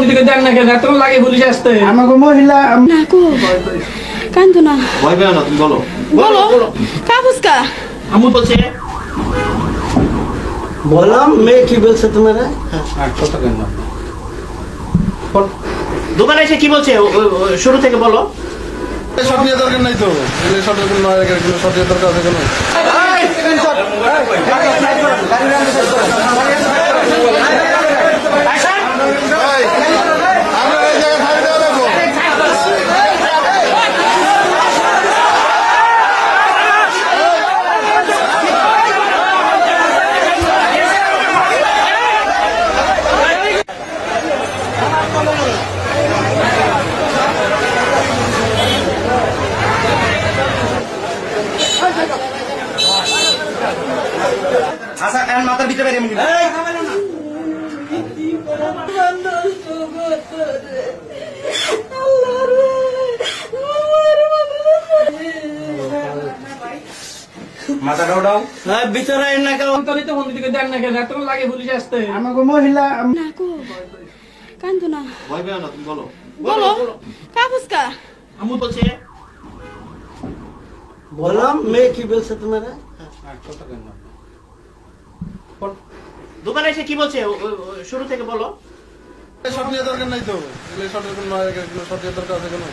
Phone দিকে দেন না কেন? এত লাগে পুলিশ আসতে। আমাকে মহিলা না কো কান্দো না, ভয় পেও না, তুমি বলো। বলো কাগজ কা আমু বলছে বললাম মেয়ে কি বলছে তোমারা? কত কেন দোকানে এসে কি বলছে শুরু থেকে বলো। সব নিয়ে দরকার নাই তো, সব দরকার আছে কোনো? আচ্ছা এখন মাথার ভিতরে বেরিয়ে মিলি মাথা ডাও ভিতরে না কেউ তো ফোন দিকে দেন না কেন? এত লাগে পুলিশ আসতে। আমাকে মহিলা না কো কান্দো না, ভয় পেও না, তুমি বলো। বলো কাগজ কা আমু বলছে বললাম মেয়ে কি বলছে তোমারা? কত কেন দোকানে এসে কি বলছে শুরু থেকে বলো। সব নিয়ে দরকার নাই তো, সব দরকার আছে কোনো?